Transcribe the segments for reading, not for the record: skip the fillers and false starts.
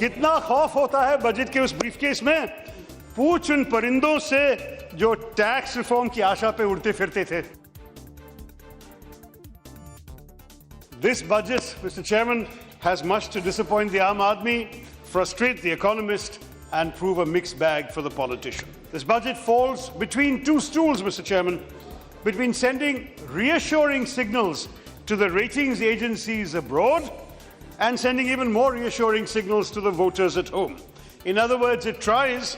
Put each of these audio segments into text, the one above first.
कितना खौफ होता है बजट के उस ब्रीफकेस में? पूछ उन परिंदों से जो टैक्स रिफॉर्म की आशा पे उड़ते फिरते थे। This budget, Mr. Chairman, has much to disappoint the Aam Aadmi, frustrate the economist, and prove a mixed bag for the politician. This budget falls between two stools, Mr. Chairman, between sending reassuring signals to the ratings agencies abroad and sending even more reassuring signals to the voters at home. In other words, it tries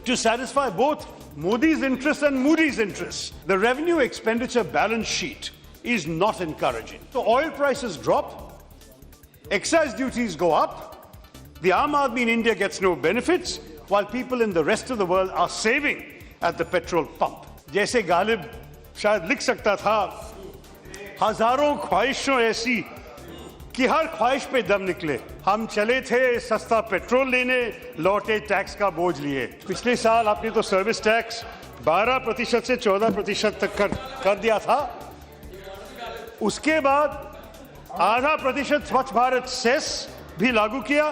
to satisfy both Modi's interests and Moody's interests. The revenue expenditure balance sheet is not encouraging. So oil prices drop, excise duties go up, the Aam Aadmi in India gets no benefits, while people in the rest of the world are saving at the petrol pump. जैसे गालिब शायद लिख सकता था, हजारों ख्वाहिशों ऐसी कि हर ख्वाहिश पे दम निकले। हम चले थे सस्ता पेट्रोल लेने, लौटे टैक्स का बोझ लिए। पिछले साल आपने तो सर्विस टैक्स 12% से 14% तक कर दिया था। उसके बाद 0.5% स्वच्छ भारत सेस भी लागू किया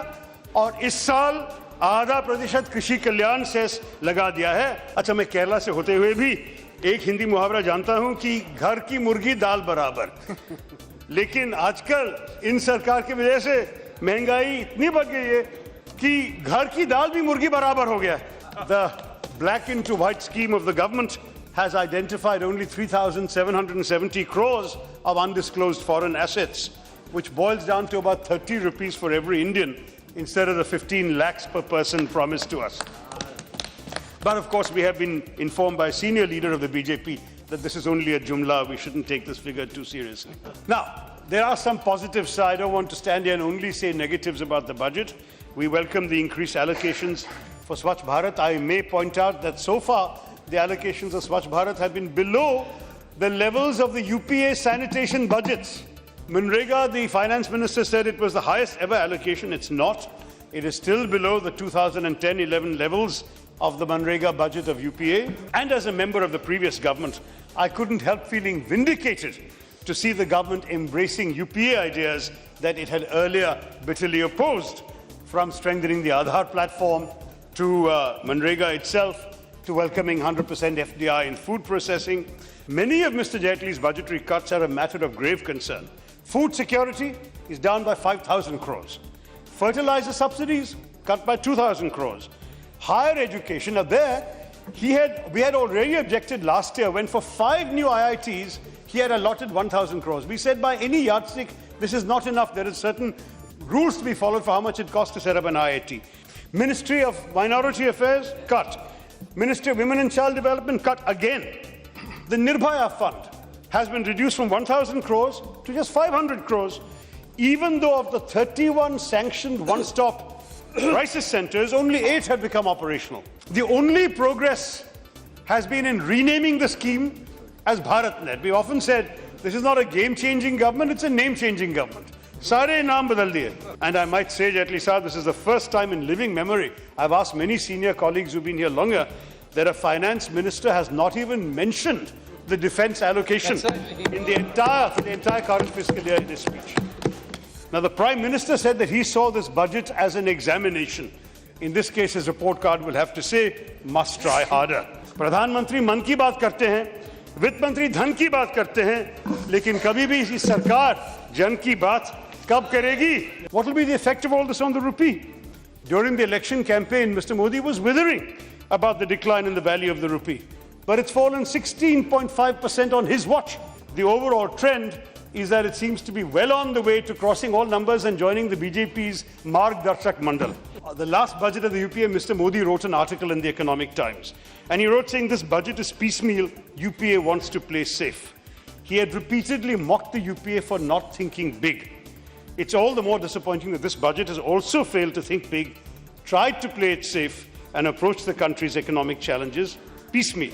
और इस साल 0.5% कृषि कल्याण सेस लगा दिया है। अच्छा, मैं केरला से होते हुए भी एक हिंदी मुहावरा जानता हूं कि घर की मुर्गी दाल बराबर। लेकिन आजकल इन सरकार की वजह से महंगाई इतनी बढ़ गई है कि घर की दाल भी मुर्गी बराबर हो गया है। The black into white scheme of the government has identified only 3,770 crores of undisclosed foreign assets, which boils down to about 30 rupees for every Indian instead of the 15 lakhs per person promised to us. But of course, we have been informed by a senior leader of the BJP that this is only a jumla. We shouldn't take this figure too seriously. Now, there are some positives. I don't want to stand here and only say negatives about the budget. We welcome the increased allocations for Swachh Bharat. I may point out that so far, the allocations of Swachh Bharat have been below the levels of the UPA sanitation budgets. Manrega, the finance minister said it was the highest ever allocation. It's not. It is still below the 2010-11 levels of the Manrega budget of UPA. And as a member of the previous government, I couldn't help feeling vindicated to see the government embracing UPA ideas that it had earlier bitterly opposed, from strengthening the Aadhaar platform to Manrega itself, to welcoming 100% FDI in food processing. Many of Mr. Jaitley's budgetary cuts are a matter of grave concern. Food security is down by 5,000 crores. Fertilizer subsidies cut by 2,000 crores. Higher education, now there, we had already objected last year when for 5 new IITs, he had allotted 1,000 crores. We said by any yardstick, this is not enough. There are certain rules to be followed for how much it costs to set up an IIT. Ministry of Minority Affairs, cut. Ministry of Women and Child Development, cut again. The Nirbhaya Fund has been reduced from 1,000 crores to just 500 crores, even though of the 31 sanctioned one-stop crisis centers, only 8 have become operational. The only progress has been in renaming the scheme as BharatNet. We often said this is not a game-changing government, it's a name-changing government. Sare naam badal diye. And I might say, Jaitley Sahab, this is the first time in living memory, I've asked many senior colleagues who've been here longer, that a finance minister has not even mentioned the defense allocation in the entire current fiscal year in his speech. Now, the Prime Minister said that he saw this budget as an examination. In this case, his report card will have to say, must try harder. Pradhan Mantri man ki baat karte hain, Vitt Mantri dhan ki baat karte hain, lekin kabhi bhi is sarkar jan ki baat kab karegi? What will be the effect of all this on the rupee? During the election campaign, Mr. Modi was withering about the decline in the value of the rupee. But it's fallen 16.5% on his watch. The overall trend is that it seems to be well on the way to crossing all numbers and joining the BJP's Marg Darshak Mandal. The last budget of the UPA, Mr. Modi wrote an article in the Economic Times. And he wrote saying this budget is piecemeal, UPA wants to play safe. He had repeatedly mocked the UPA for not thinking big. It's all the more disappointing that this budget has also failed to think big, tried to play it safe, and approach the country's economic challenges piecemeal.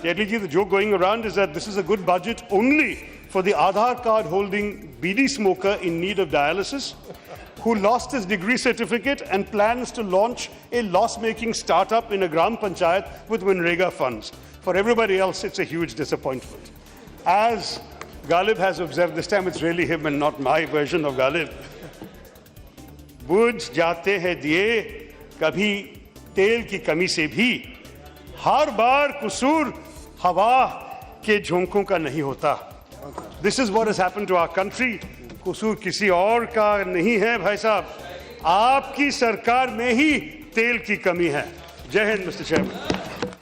Jaitley ji, the joke going around is that this is a good budget only for the Aadhaar card holding BD smoker in need of dialysis, who lost his degree certificate and plans to launch a loss-making startup in a Gram Panchayat with Manrega funds. For everybody else, it's a huge disappointment. As Ghalib has observed, this time it's really him and not my version of Ghalib. बुझ जाते हैं दिए कभी तेल की कमी से भी, हर बार कसूर हवा के झोंकों का नहीं होता। This is what has happened to our country. कसूर किसी और का नहीं है भाई साहब, आपकी सरकार में ही तेल की कमी है। जय हिंद मिस्टर चेयरमैन।